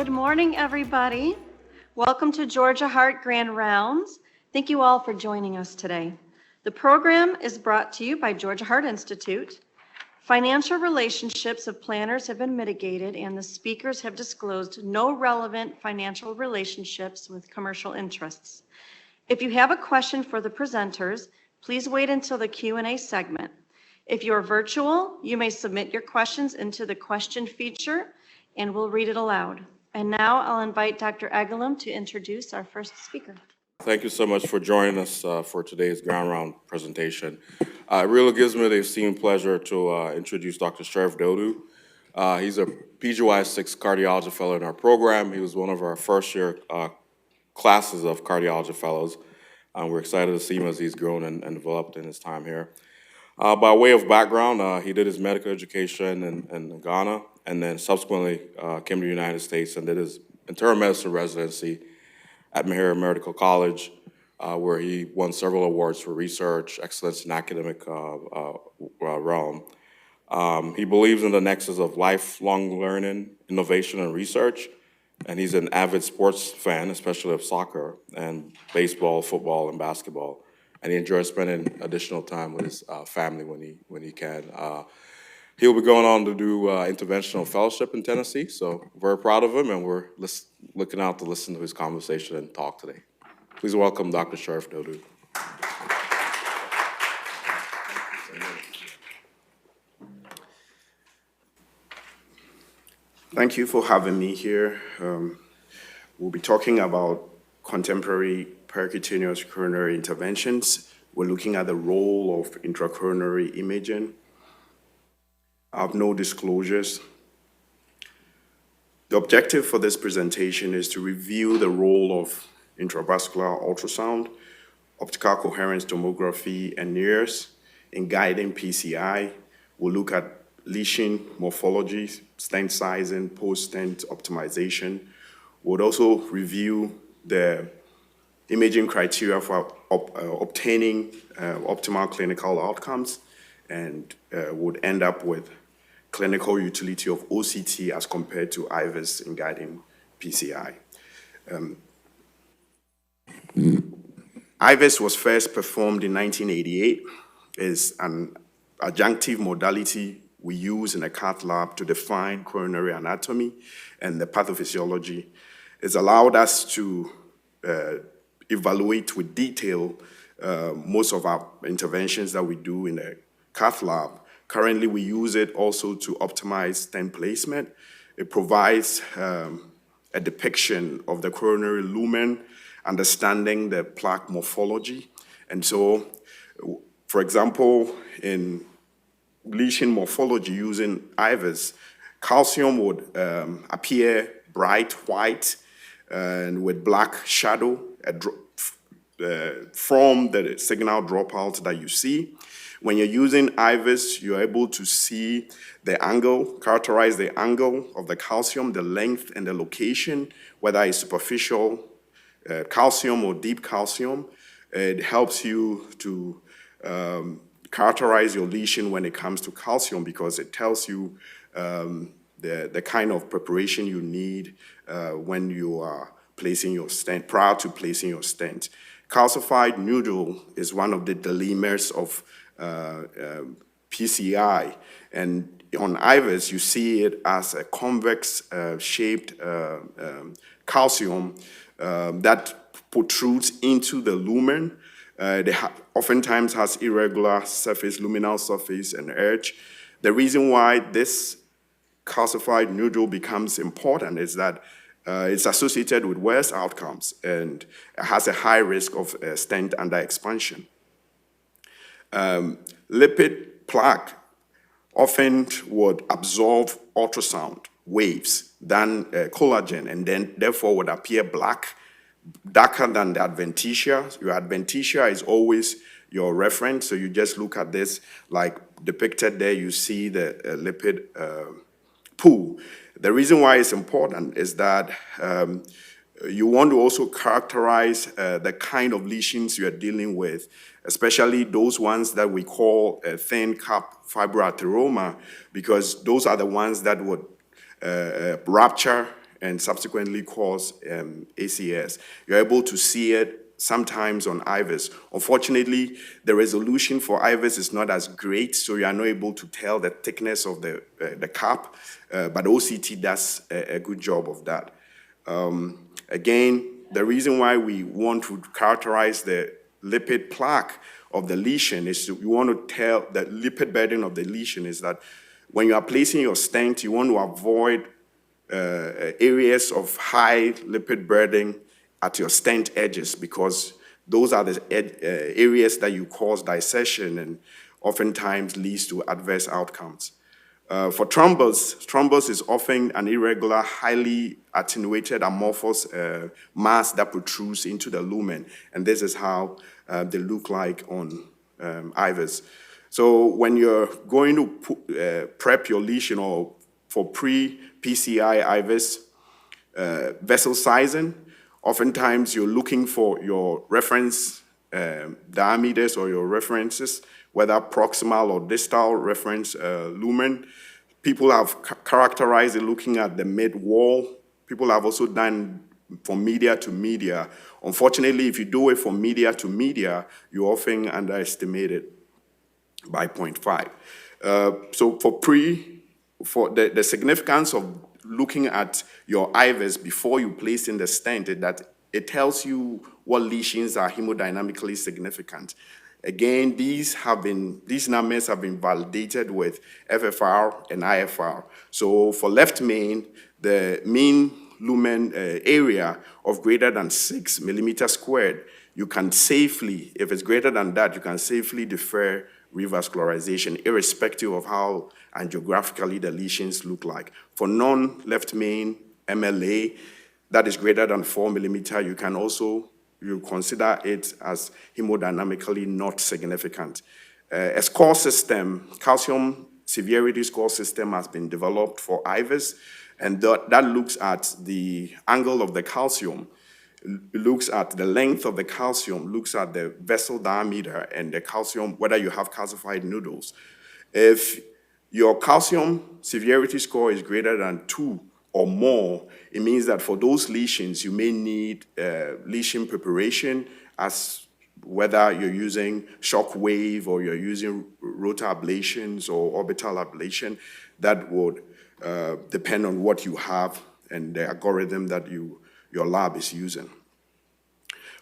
Good morning, everybody. Welcome to Georgia Heart Grand Rounds. Thank you all for joining us today. The program is brought to you by Georgia Heart Institute. Financial relationships of planners have been mitigated, and the speakers have disclosed no relevant financial relationships with commercial interests. If you have a question for the presenters, please wait until the Q&A segment. If you're virtual, you may submit your questions into the question feature, and we'll read it aloud. And now I'll invite Dr. Egelum to introduce our first speaker. Thank you so much for joining us for today's Ground Round presentation. It really gives me the esteemed pleasure to introduce Dr. Sheriff Dodoo. He's a PGY6 cardiology fellow in our program. He was one of our first year classes of cardiology fellows. We're excited to see him as he's grown and developed in his time here. By way of background, he did his medical education in Ghana, and then subsequently came to the United States and did his internal medicine residency at Meharry Medical College, where he won several awards for research, excellence in academic realm. He believes in the nexus of lifelong learning, innovation, and research, and he's an avid sports fan, especially of soccer and baseball, football, and basketball. And he enjoys spending additional time with his family when he can. He'll be going on to do interventional fellowship in Tennessee, so very proud of him, and we're looking out to listen to his conversation and talk today. Please welcome Dr. Sheriff Dodoo. Thank you for having me here. We'll be talking about contemporary percutaneous coronary interventions. We're looking at the role of intracoronary imaging. I have no disclosures. The objective for this presentation is to review the role of intravascular ultrasound, optical coherence tomography, and NIRS in guiding PCI. We'll look at lesion morphology, stent sizing, post-stent optimization. We'll also review the imaging criteria for obtaining optimal clinical outcomes, and would end up with clinical utility of OCT as compared to IVUS in guiding PCI. IVUS was first performed in 1988. It's an adjunctive modality we use in a cath lab to define coronary anatomy and the pathophysiology. It's allowed us to evaluate with detail most of our interventions that we do in a cath lab. Currently, we use it also to optimize stent placement. It provides a depiction of the coronary lumen, understanding the plaque morphology. And so, for example, in lesion morphology using IVUS, calcium would appear bright white and with black shadow from the signal dropout that you see. When you're using IVUS, you're able to see the angle, characterize the angle of the calcium, the length and the location, whether it's superficial calcium or deep calcium. It helps you to characterize your lesion when it comes to calcium, because it tells you the kind of preparation you need when you are placing your stent, prior to placing your stent. Calcified nodule is one of the dilemmas of PCI, and on IVUS you see it as a convex shaped calcium that protrudes into the lumen. They oftentimes has irregular surface, luminal surface and edge. The reason why this calcified nodule becomes important is that it's associated with worse outcomes and has a high risk of stent under expansion. Lipid plaque often would absorb ultrasound waves than collagen, and then therefore would appear black, darker than the adventitia. Your adventitia is always your reference, so you just look at this like depicted there. You see the lipid pool. The reason why it's important is that you want to also characterize the kind of lesions you are dealing with, especially those ones that we call thin cap fibroateroma, because those are the ones that would rupture and subsequently cause ACS. You're able to see it sometimes on IVUS. Unfortunately, the resolution for IVUS is not as great, so you are not able to tell the thickness of the cap, but OCT does a good job of that. Again, the reason why we want to characterize the lipid plaque of the lesion is we want to tell the lipid burden of the lesion is that when you are placing your stent, you want to avoid areas of high lipid burden at your stent edges, because those are the areas that you cause dissection and oftentimes leads to adverse outcomes. For thrombus is often an irregular, highly attenuated amorphous mass that protrudes into the lumen, and this is how they look like on IVUS. So when you're going to prep your lesion or for pre-PCI IVUS vessel sizing, oftentimes you're looking for your reference diameters or your references, whether proximal or distal reference lumen. People have characterized it looking at the mid-wall. People have also done from media to media. Unfortunately, if you do it from media to media, you often underestimate it by 0.5. So for the significance of looking at your IVUS before you place in the stent is that it tells you what lesions are hemodynamically significant. Again, these numbers have been validated with FFR and IFR. So for left main, the mean lumen area of greater than 6 millimeters squared, you can safely, if it's greater than that, you can safely defer revascularization, irrespective of how angiographically the lesions look like. For non-left main MLA, that is greater than 4 millimeter, you can also consider it as hemodynamically not significant. A score system, calcium severity score system, has been developed for IVUS, and that looks at the angle of the calcium, looks at the length of the calcium, looks at the vessel diameter and the calcium, whether you have calcified nodules. If your calcium severity score is greater than 2 or more, it means that for those lesions, you may need lesion preparation, as whether you're using shock wave or you're using rotor ablations or orbital ablation. That would depend on what you have and the algorithm that your lab is using.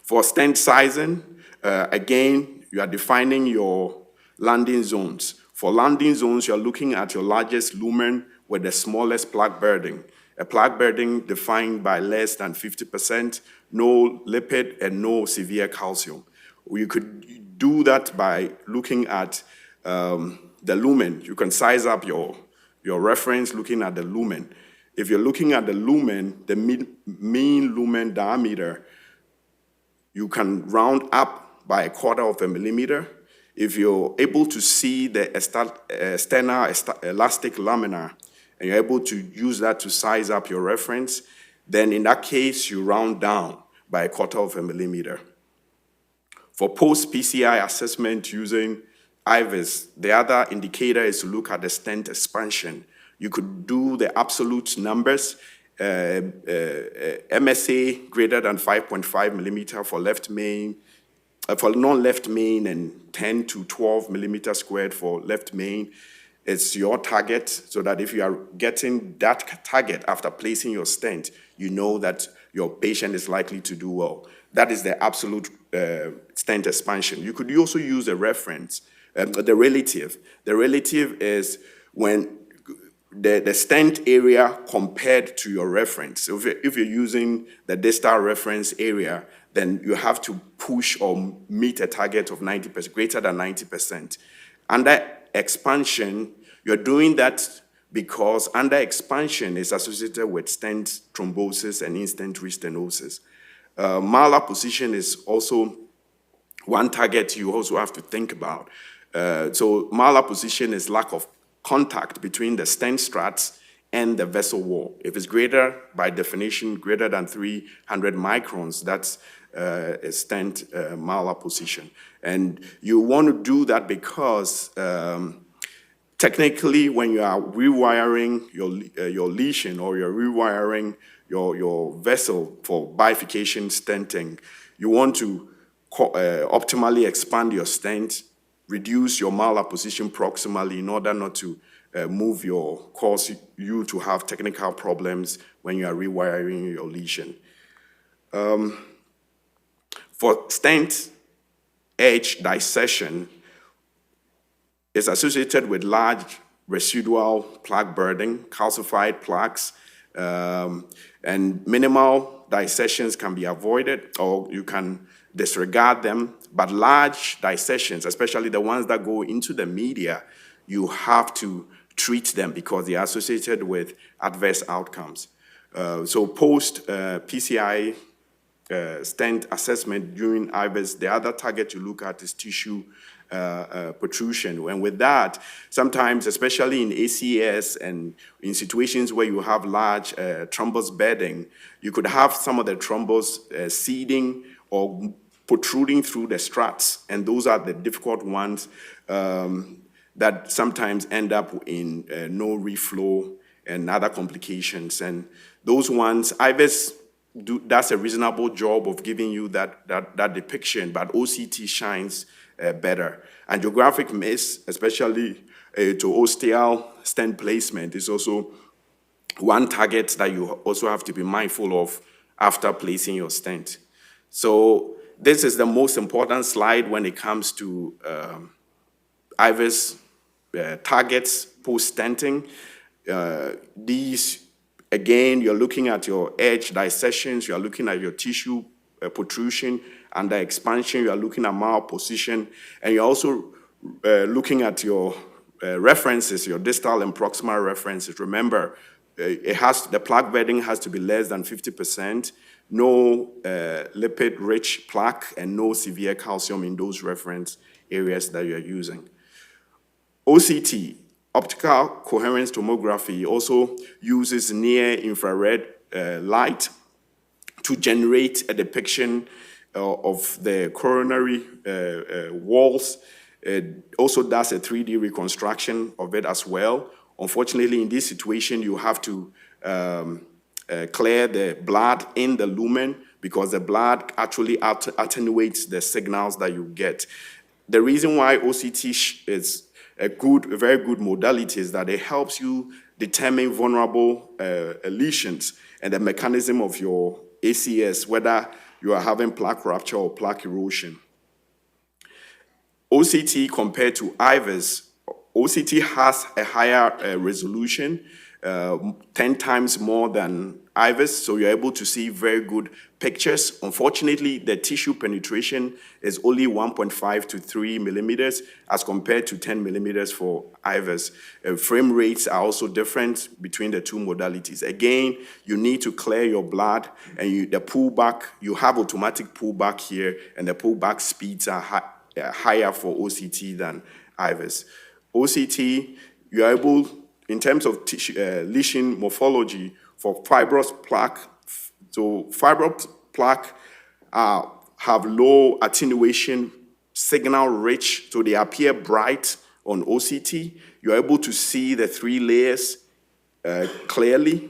For stent sizing, again, you are defining your landing zones. For landing zones, you're looking at your largest lumen with the smallest plaque burden. A plaque burden defined by less than 50%, no lipid, and no severe calcium. You could do that by looking at the lumen. You can size up your reference looking at the lumen. If you're looking at the lumen, the mean lumen diameter, you can round up by 1/4 millimeter. If you're able to see the external elastic lamina, and you're able to use that to size up your reference, then in that case, you round down by 1/4 millimeter. For post-PCI assessment using IVUS, the other indicator is to look at the stent expansion. You could do the absolute numbers, MSA greater than 5.5 millimeter for left main, for non-left main, and 10 to 12 millimeter squared for left main. It's your target, so that if you are getting that target after placing your stent, you know that your patient is likely to do well. That is the absolute stent expansion. You could also use a reference, the relative. The relative is when the stent area compared to your reference. So if you're using the distal reference area, then you have to push or meet a target of 90%, greater than 90%. Under expansion, you're doing that because under expansion is associated with stent thrombosis and in-stent restenosis. Malar position is also one target you also have to think about. So malar position is lack of contact between the stent struts and the vessel wall. If it's greater, by definition, greater than 300 microns, that's a stent malar position. And you want to do that because technically, when you are rewiring your lesion or you're rewiring your vessel for bifurcation stenting. You want to optimally expand your stent, reduce your malapposition proximally in order not to cause you to have technical problems when you are rewiring your lesion. For stent edge dissection, is associated with large residual plaque burden, calcified plaques, and minimal dissections can be avoided, or you can disregard them. But large dissections, especially the ones that go into the media, you have to treat them because they are associated with adverse outcomes. So post PCI stent assessment during IVUS, the other target to look at is tissue protrusion. And with that, sometimes, especially in ACS and in situations where you have large thrombus bedding, you could have some of the thrombus seeding or protruding through the struts. And those are the difficult ones that sometimes end up in no reflow and other complications. And those ones, IVUS does a reasonable job of giving you that depiction, but OCT shines better. Angiographic miss, especially to ostial stent placement, is also one target that you also have to be mindful of after placing your stent. So this is the most important slide when it comes to IVUS targets post-stenting. These, again, you're looking at your edge dissections, you're looking at your tissue protrusion, under expansion, you're looking at malposition, and you're also looking at your references, your distal and proximal references. Remember, the plaque bedding has to be less than 50%, no lipid-rich plaque, and no severe calcium in those reference areas that you're using. OCT, optical coherence tomography, also uses near-infrared light to generate a depiction of the coronary walls. It also does a 3D reconstruction of it as well. Unfortunately, in this situation, you have to clear the blood in the lumen because the blood actually attenuates the signals that you get. The reason why OCT is a very good modality is that it helps you determine vulnerable lesions and the mechanism of your ACS, whether you are having plaque rupture or plaque erosion. OCT compared to IVUS, OCT has a higher resolution, 10 times more than IVUS, so you're able to see very good pictures. Unfortunately, the tissue penetration is only 1.5 to 3 millimeters as compared to 10 millimeters for IVUS. Frame rates are also different between the two modalities. Again, you need to clear your blood, and the pullback, you have automatic pullback here, and the pullback speeds are higher for OCT than IVUS. OCT, you're able, in terms of lesion morphology, for fibrous plaque, so fibrous plaque have low attenuation, signal rich, so they appear bright on OCT. You're able to see the 3 layers clearly,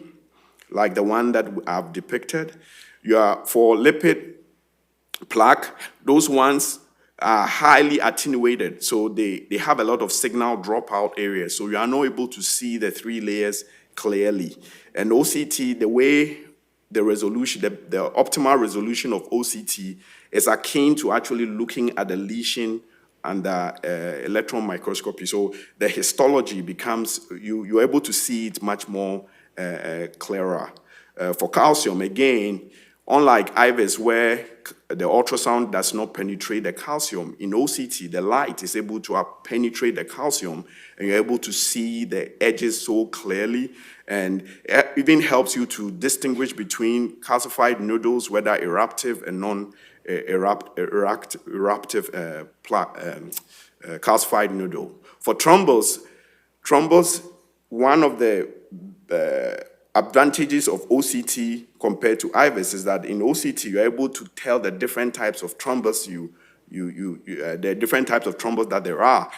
like the one that I've depicted. For lipid plaque, those ones are highly attenuated, so they have a lot of signal dropout areas, so you are not able to see the 3 layers clearly. And OCT, the way the resolution, the optimal resolution of OCT is akin to actually looking at the lesion under electron microscopy. So the histology becomes, you're able to see it much more clearer. For calcium, again, unlike IVUS, where the ultrasound does not penetrate the calcium, in OCT, the light is able to penetrate the calcium, and you're able to see the edges so clearly, and it even helps you to distinguish between calcified nodules, whether eruptive and non-eruptive calcified nodule. For thrombus, one of the advantages of OCT compared to IVUS is that in OCT you're able to tell the different types of thrombus the different types of thrombus that there are,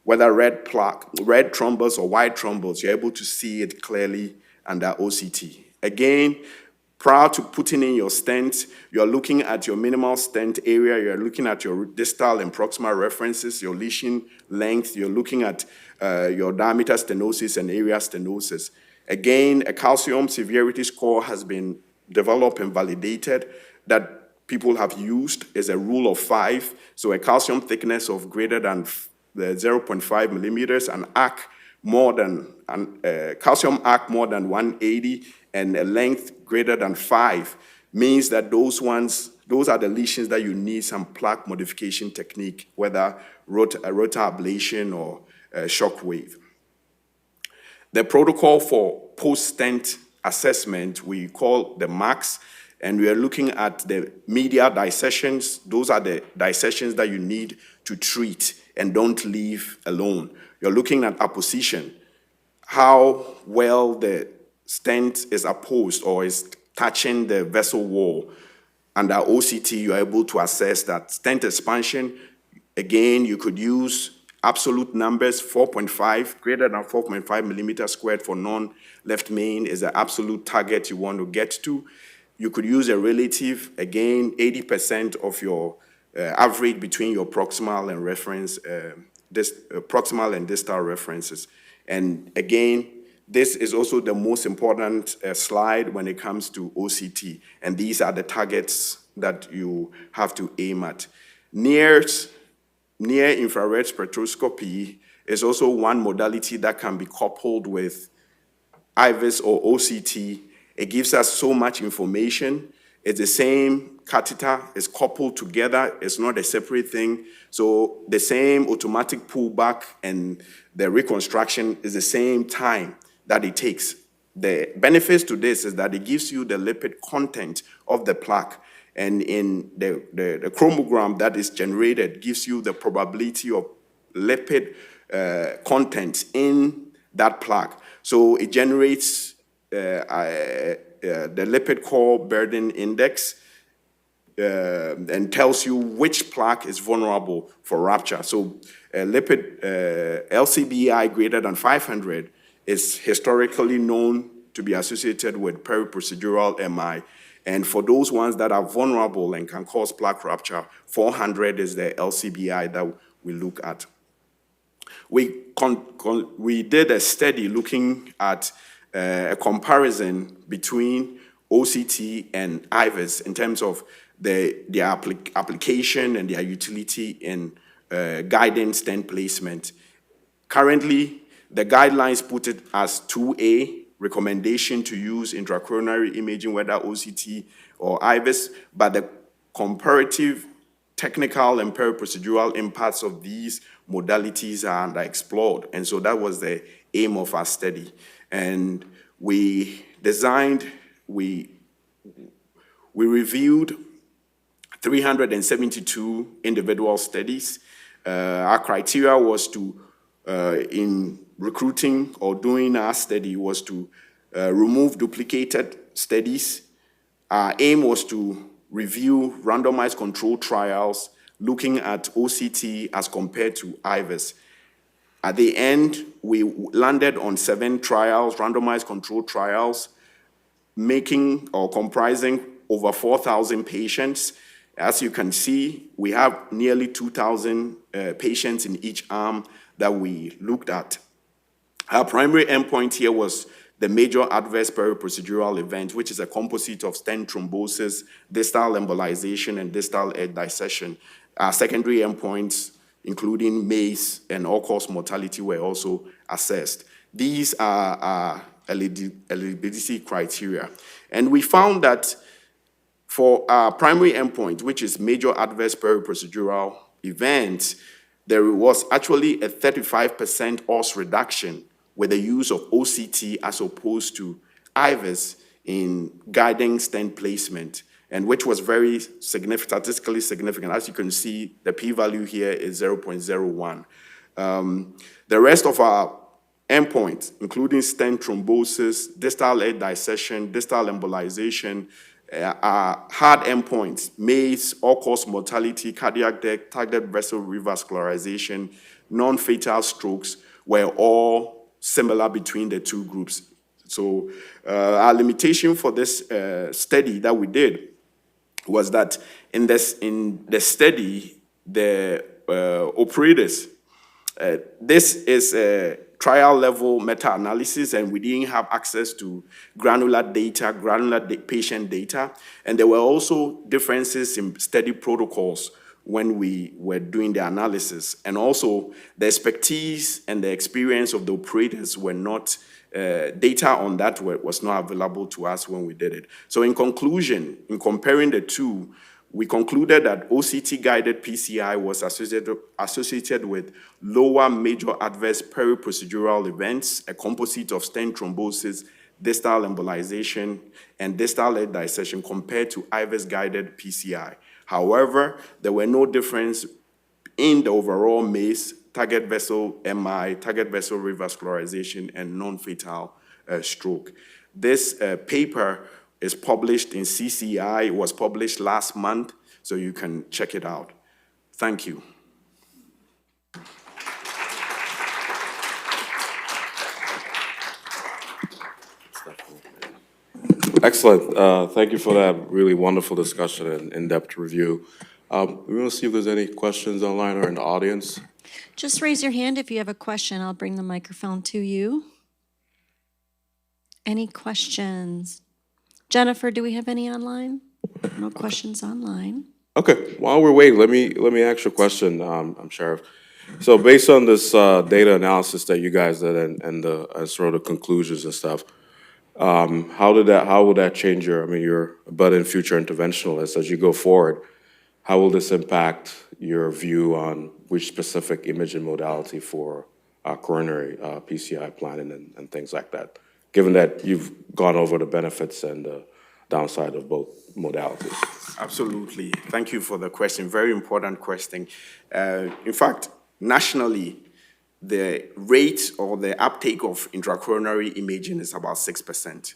whether red thrombus or white thrombus. You're able to see it clearly under OCT. Again, Prior to putting in your stent, you're looking at your minimal stent area, you're looking at your distal and proximal references, your lesion length, you're looking at your diameter stenosis and area stenosis. Again, a calcium severity score has been developed and validated that people have used as a rule of 5. So a calcium thickness of greater than 0.5 millimeters, an arc more than, calcium arc more than 180, and a length greater than 5 means that those are the lesions that you need some plaque modification technique, whether rotor ablation or shock wave. The protocol for post-stent assessment we call the MAX, and we are looking at the medial dissections. Those are the dissections that you need to treat and don't leave alone. You're looking at apposition, how well the stent is apposed or is touching the vessel wall. Under OCT, you're able to assess that stent expansion. Again, you could use absolute numbers, 4.5, greater than 4.5 millimeters squared for non-left main is the absolute target you want to get to. You could use a relative, again, 80% of your average between your proximal and reference, proximal and distal references. And again, this is also the most important slide when it comes to OCT, and these are the targets that you have to aim at. NIRS, near infrared spectroscopy, is also one modality that can be coupled with IVUS or OCT. It gives us so much information. It's the same catheter, it's coupled together, it's not a separate thing. So the same automatic pullback and the reconstruction is the same time that it takes. The benefits to this is that it gives you the lipid content of the plaque, and in the chromogram that is generated gives you the probability of lipid content in that plaque. So it generates the lipid core burden index and tells you which plaque is vulnerable for rupture. So lipid LCBI greater than 500 is historically known to be associated with periprocedural MI. And for those ones that are vulnerable and can cause plaque rupture, 400 is the LCBI that we look at. We did a study looking at a comparison between OCT and IVUS in terms of their application and their utility in guiding stent placement. Currently, the guidelines put it as 2A, recommendation to use intracoronary imaging, whether OCT or IVUS, but the comparative technical and periprocedural impacts of these modalities are underexplored. And so that was the aim of our study. And we reviewed 372 individual studies. Our criteria was to, in recruiting or doing our study, was to remove duplicated studies. Our aim was to review randomized controlled trials looking at OCT as compared to IVUS. At the end, we landed on 7 trials, randomized controlled trials, making or comprising over 4,000 patients. As you can see, we have nearly 2,000 patients in each arm that we looked at. Our primary endpoint here was the major adverse periprocedural event, which is a composite of stent thrombosis, distal embolization, and distal edge dissection. Our secondary endpoints, including MACE and all-cause mortality, were also assessed. These are our eligibility criteria. And we found that for our primary endpoint, which is major adverse periprocedural events, there was actually a 35% odds reduction with the use of OCT as opposed to IVUS in guiding stent placement, and which was very statistically significant. As you can see, the p-value here is 0.01. The rest of our endpoints, including stent thrombosis, distal edge dissection, distal embolization, are hard endpoints: MACE, all-cause mortality, cardiac death, target vessel revascularization, non-fatal strokes, were all similar between the two groups, So our limitation for this study that we did was that in the study, the operators, this is a trial-level meta-analysis, and we didn't have access to granular data, patient data, and there were also differences in study protocols when we were doing the analysis, and also the expertise and the experience of the operators were not, data on that was not available to us when we did it. So in conclusion, in comparing the two, we concluded that OCT-guided PCI was associated with lower major adverse peri-procedural events, a composite of stent thrombosis, distal embolization, and distal lead dissection compared to IVUS-guided PCI. However, there were no difference in the overall MACE, target vessel MI, target vessel revascularization, and non-fatal stroke. This paper is published in CCI. It was published last month, so you can check it out. Thank you. Excellent. Thank you for that really wonderful discussion and in-depth review. We want to see if there's any questions online or in the audience. Just raise your hand if you have a question. I'll bring the microphone to you. Any questions? Jennifer, do we have any online? No questions online. Okay, while we're waiting, let me ask you a question, Sheriff. So based on this data analysis that you guys did and the sort of conclusions and stuff, how will that change your budding future interventionalist as you go forward? How will this impact your view on which specific imaging modality for coronary PCI planning and things like that, given that you've gone over the benefits and the downside of both modalities? Absolutely. Thank you for the question. Very important question. In fact, nationally, the rate or the uptake of intracoronary imaging is about 6%,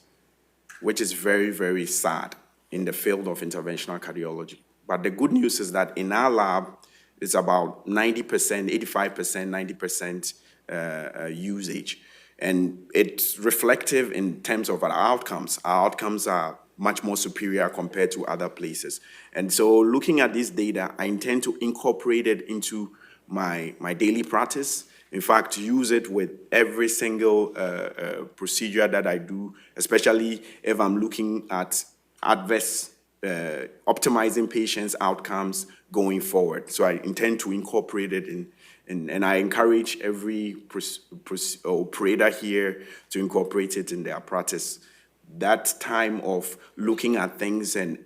which is very, very sad in the field of interventional cardiology. But the good news is that in our lab, it's about 90%, 85%, 90% usage. And it's reflective in terms of our outcomes. Our outcomes are much more superior compared to other places. And so looking at this data, I intend to incorporate it into my daily practice. In fact, use it with every single procedure that I do, especially if I'm looking at adverse, optimizing patients' outcomes going forward. So I intend to incorporate it and I encourage every operator here to incorporate it in their practice. That time of looking at things and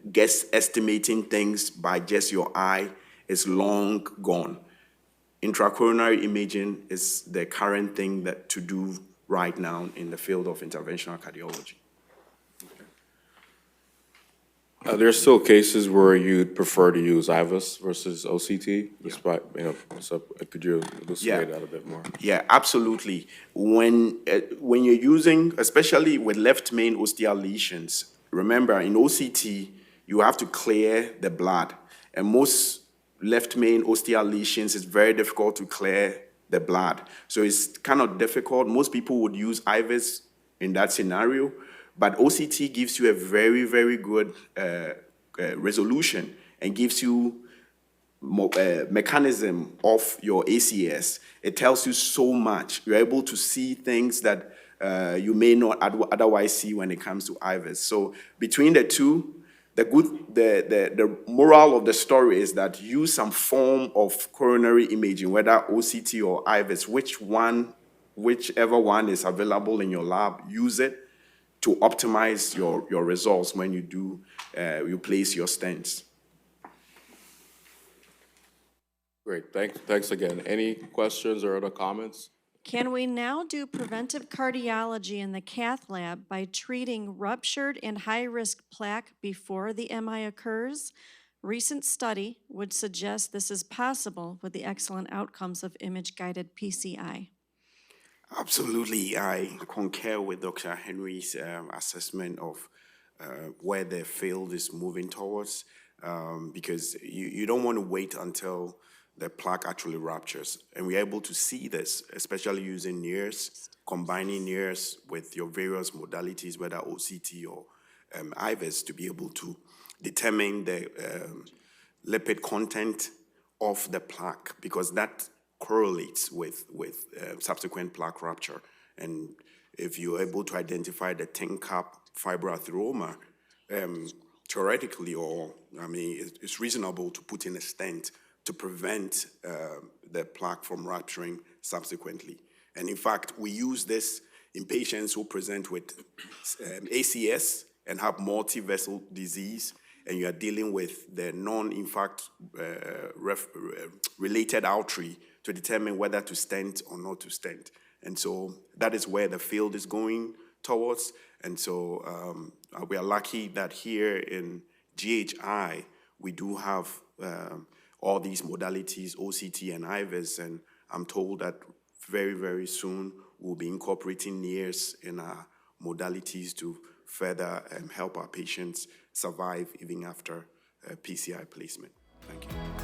estimating things by just your eye is long gone. Intracoronary imaging is the current thing to do right now in the field of interventional cardiology. There's still cases where you'd prefer to use IVUS versus OCT, despite, so could you elucidate that a bit more? Yeah, absolutely. When you're using, especially with left main ostial lesions, remember in OCT, you have to clear the blood. And most left main ostial lesions, it's very difficult to clear the blood. So it's kind of difficult. Most people would use IVUS in that scenario. But OCT gives you a very, very good resolution and gives you mechanism of your ACS. It tells you so much. You're able to see things that you may not otherwise see when it comes to IVUS. So between the two, the moral of the story is that use some form of coronary imaging, whether OCT or IVUS, whichever one is available in your lab, use it to optimize your results when you place your stents. Great, thanks again. Any questions or other comments? Can we now do preventive cardiology in the cath lab by treating ruptured and high-risk plaque before the MI occurs? Recent study would suggest this is possible with the excellent outcomes of image-guided PCI. Absolutely, I concur with Dr. Henry's assessment of where the field is moving towards, because you don't want to wait until the plaque actually ruptures. And we're able to see this, especially using NIRS, combining NIRS with your various modalities, whether OCT or IVUS, to be able to determine the lipid content of the plaque, because that correlates with subsequent plaque rupture. And if you're able to identify the tin cap fibroathyroma, theoretically, it's reasonable to put in a stent to prevent the plaque from rupturing subsequently. And in fact, we use this in patients who present with ACS and have multi-vessel disease, and you are dealing with the non-infarct related artery to determine whether to stent or not to stent. And so that is where the field is going towards. And so we are lucky that here in GHI, we do have all these modalities, OCT and IVUS, and I'm told that very, very soon we'll be incorporating NIRS in our modalities to further help our patients survive even after PCI placement. Thank you.